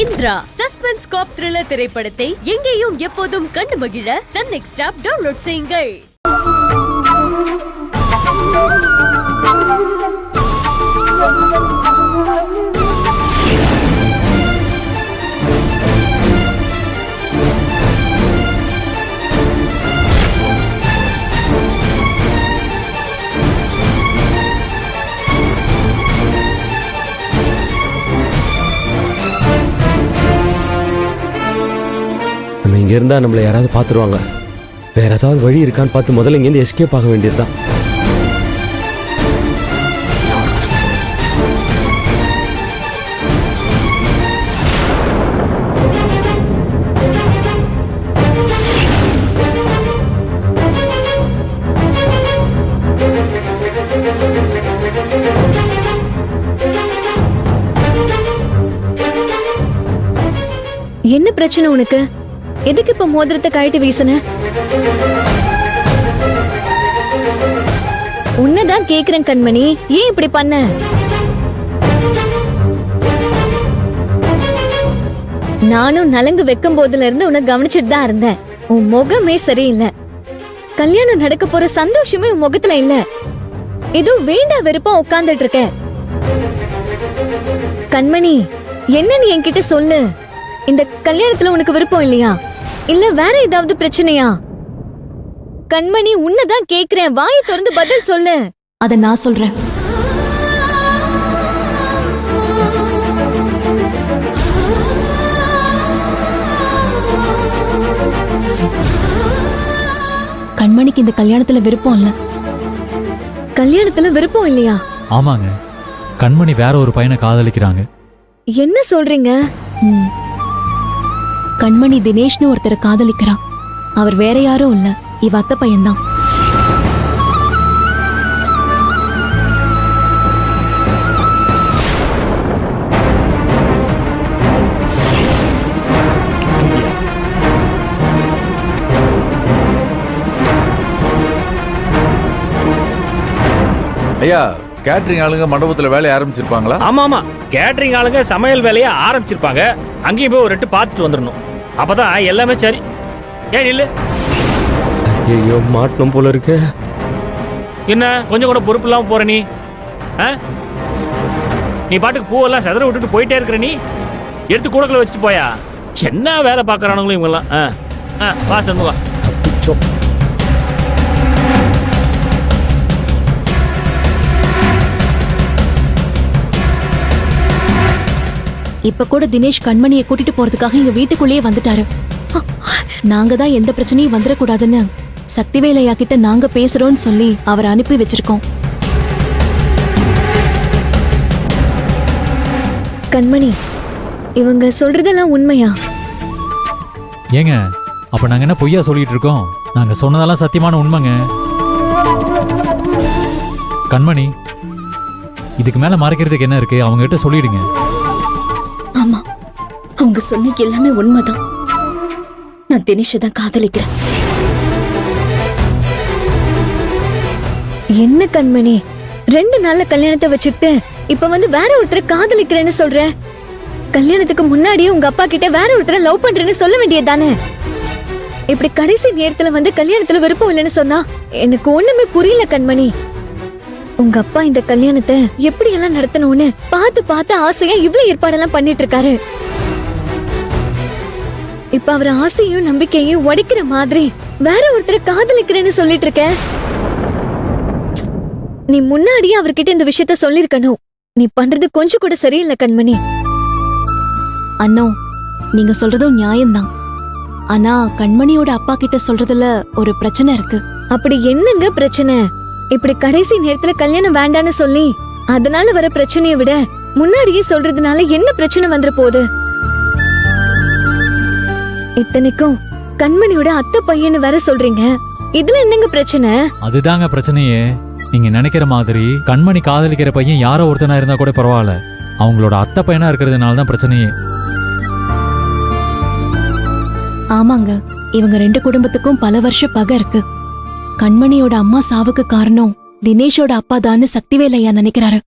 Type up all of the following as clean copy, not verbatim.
Indira suspense காப் thriller திரைப்படத்தை எங்கேயும் எப்போதும் கண்டு மகிழ சன் நெக்ஸ்ட் ஆப் டவுன்லோட் செய்யுங்கள். நம்ம இங்கே இருந்தால் நம்மளை யாராவது பார்த்துருவாங்க. வேற ஏதாவது வழி இருக்கான்னு பார்த்து முதல்ல இங்கேருந்து எஸ்கேப் ஆக வேண்டியதுதான். என்ன பிரச்சனை உனக்கு? எதுக்கு இப்ப மோதிரத்தை கழட்டி வீசுன? உன்னதான் கேக்குறேன் கண்மணி, ஏன் இப்படி பண்ண? நானும் நலங்கு வைக்கும் போதுல இருந்து உன்னை கவனிச்சுட்டு தான் இருந்தேன். உன் முகமே சரியில்லை. கல்யாணம் நடக்க போற சந்தோஷமே உன் முகத்துல இல்ல. ஏதோ வேண்டா வெறுப்பா உட்கார்ந்துட்டு இருக்க. கண்மணி, என்ன நீ என்கிட்ட சொல்லு. இந்த கல்யாணத்துல உனக்கு விருப்பம் இல்லையா? இல்ல வேற ஏதாவது பிரச்சனையா? கண்மணி, உன்னதான் கேக்குறேன், வாயை திறந்து பதில் சொல்லு. அத நான் சொல்றேன். கண்மணிக்கு இந்த கல்யாணத்துல விருப்பம் இல்ல. கல்யாணத்துல விருப்பம் இல்லையா? ஆமாங்க, கண்மணி வேற ஒரு பையனை காதலிக்கிறாங்க. என்ன சொல்றீங்க? கண்மணி தினேஷ்னு ஒருத்தரை காதலிக்கிறான். அவர் வேற யாரும் இல்ல, இவ அத்தை பையன்தான். ஐயா, கேட்டரிங் ஆளுங்க மண்டபத்துல வேலையை ஆரம்பிச்சிருப்பாங்களா? ஆமா ஆமா, கேட்டரிங் ஆளுங்க சமையல் வேலையை ஆரம்பிச்சிருப்பாங்க. அங்கேயும் போய் ஒரு எட்டு பார்த்துட்டு வந்துடணும். அப்பதான் எல்லாமே சரி. ஏன் இல்ல? ஐயோ, மாட்டணும் போல இருக்கு. என்ன கொஞ்சம் கூட பொறுப்பு இல்லாம போற நீ? நீ பாட்டுக்கு பூவெல்லாம் செதற விட்டுட்டு போயிட்டே இருக்கிற. நீ எடுத்து கூடக்குள்ள வச்சுட்டு போயா? என்ன வேலை பார்க்கறானுங்களும் இவங்கெல்லாம். வா சண்முகா. தப்பிச்சோம். இப்ப கூட தினேஷ் கண்மணியை கூட்டிட்டு போறதுக்காக எங்க வீட்டுக்குள்ளேயே வந்துட்டாரு. நாங்க தான் எந்த பிரச்சனையும் வந்துடக்கூடாதுன்னு சக்திவேலையா கிட்ட நாங்க பேசுறோம்னு சொல்லி அவர் அனுப்பி வச்சிருக்கோம். கண்மணி, இவங்க சொல்றதெல்லாம் உண்மையா? ஏங்க, அப்ப நாங்க என்ன பொய்யா சொல்லிட்டு இருக்கோம்? நாங்க சொன்னதெல்லாம் சத்தியமான உண்மைங்க. கண்மணி, இதுக்கு மேல மறைக்கிறதுக்கு என்ன இருக்கு? அவங்க கிட்ட சொல்லிடுங்க. ஆமா, அவங்க சொன்ன எல்லாமே உண்மைதான். நான் தினேஷை தான் காதலிக்கிறேன். என்ன கண்மணி, 2 நாள்ல கல்யாணத்தை வச்சுக்கிட்டு இப்ப வந்து வேற ஒருத்தரை காதலிக்கிறேன்னு சொல்ற? கல்யாணத்துக்கு முன்னாடியே உங்க அப்பா கிட்ட வேற ஒருத்தரை லவ் பண்றேன்னு சொல்ல வேண்டியதுதானே? இப்படி கடைசி நேரத்துல வந்து கல்யாணத்துல விருப்பம் இல்லைன்னு சொன்னா எனக்கு ஒண்ணுமே புரியல கண்மணி. உங்க அப்பா இந்த கல்யாணத்தை எப்படி எல்லாம் நடத்தணும்னு பார்த்து ஆசையா இவ்வளவு ஏற்பாடெல்லாம் பண்ணிட்டு இருக்காரு. இப்ப அவர் ஆசையும் நம்பிக்கையும் உடைக்கிற மாதிரி வேற ஒருத்தரை காதலிக்கிறேன்னு சொல்லிட்டு இருக்க. நீ முன்னாடியே அவர்கிட்ட இந்த விஷயத்த சொல்லிருக்கணும். நீ பண்றது கொஞ்சம் கூட சரியில்லை கண்மணி. அண்ணோ, நீங்க சொல்றதும் நியாயம்தான். ஆனா கண்மணியோட அப்பா கிட்ட சொல்றதுல ஒரு பிரச்சனை இருக்கு. அப்படி என்னங்க பிரச்சனை? இப்படி கடைசி நேரத்துல கல்யாணம் வேண்டான்னு சொல்லி அதனால வர பிரச்சனையை விட முன்னாடியே சொல்றதுனால என்ன பிரச்சனை வந்துட போகுது? இத்தனைக்கும் கண்மணியோட அத்தை பையன்னு வேற சொல்றீங்க. இதுல என்னங்க பிரச்சனை? அதுதாங்க பிரச்சனையே. நீங்க நினைக்கிற மாதிரி கண்மணி காதலிக்கிற பையன் யாரோ ஒருத்தனா இருந்தா கூட பரவாயில்ல, அவங்களோட அத்தை பையனா இருக்கிறதுனால தான் பிரச்சனையே. ஆமாங்க, இவங்க 2 குடும்பத்துக்கும் பல வருஷ பகை இருக்கு. கண்மணியோட அம்மா சாவுக்கு காரணம் தினேஷோட அப்பா தான்னு சக்திவேலையா நினைக்கிறாரு.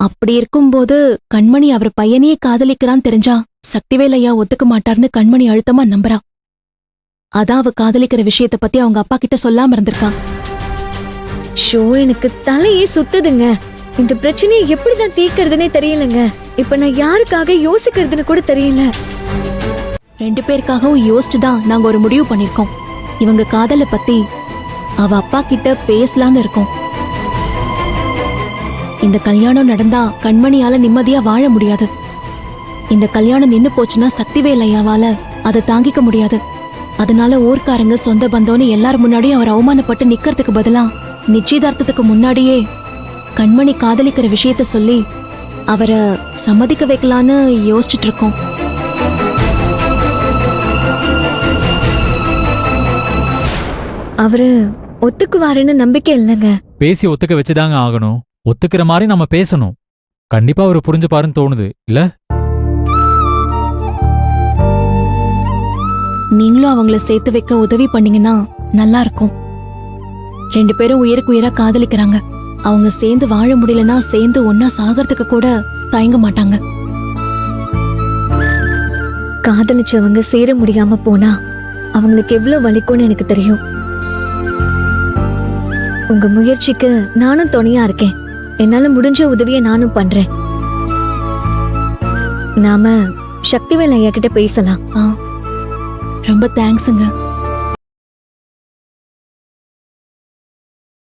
அப்படி இருக்கும்போது கண்மணி அவர் பையனையே காதலிக்கிறான்னு தெரிஞ்சா சக்திவேல் ஐயா ஒத்துக்க மாட்டார்னு கண்மணி அழுத்தமா நம்புறா. அதான் அவ காதலிக்கிற விஷயத்த பத்தி அவங்க அப்பா கிட்ட சொல்லாம இருந்திருக்கா. ஷோ, எனக்கு தலையே சுத்துதுங்க. இந்த பிரச்சனையை எப்படிதான் தீர்க்கறதுனே தெரியலங்க. இப்ப நான் யாருக்காக யோசிக்கிறதுன்னு கூட தெரியல. 2 பேருக்காகவும் யோசிச்சுதான் நாங்க ஒரு முடிவு பண்ணிருக்கோம். இவங்க காதலை பத்தி அவ அப்பா கிட்ட பேசலான்னு இருக்கோம். இந்த கல்யாணம் நடந்தா கண்மணியால நிம்மதியா வாழ முடியாது. இந்த கல்யாணம் நின்னு போச்சுன்னா சக்திவேல் ஐயாவால அதை தாங்கிக்க முடியாது. அதனால ஊர்க்காரங்க சொந்த பந்தம்னு எல்லார் முன்னாடியும் அவர் அவமானப்பட்டு நிக்கிறதுக்கு பதிலா நிச்சயதார்த்தத்துக்கு முன்னாடியே கண்மணி காதலிக்கிற விஷயத்த சொல்லி அவரை சம்மதிக்க வைக்கலான்னு யோசிச்சுட்டு இருக்கோம். அவரு ஒத்துக்குவாருன்னு நம்பிக்கை இல்லைங்க. பேசி ஒத்துக்க வச்சுதாங்க ஆகணும். ஒத்துக்கிற மாதிரி நம்ம பேசணும். கண்டிப்பா அவரு புரிஞ்சுப்பாருன்னு தோணுது இல்ல? நீங்களும் அவங்கள சேர்த்து வைக்க உதவி பண்ணீங்கன்னா நல்லா இருக்கும். 2 பேரும் உயிருக்கு உயிரா காதலிக்கிறாங்க. அவங்க சேர்ந்து வாழ முடியலன்னா சேர்ந்து ஒன்னா சாகிறதுக்கு கூட தயங்க மாட்டாங்க. காதலிச்சவங்க சேர முடியாம போனா அவங்களுக்கு எவ்வளவு வலிக்கும்னு எனக்கு தெரியும். உங்க முயற்சிக்கு நானும் துணையா இருக்கேன். என்னால முடிஞ்ச உதவியை நானும் பண்றேன். நாம சக்திவேல் ஐயா கிட்ட பேசலாம். ரொம்ப தேங்க்ஸுங்க.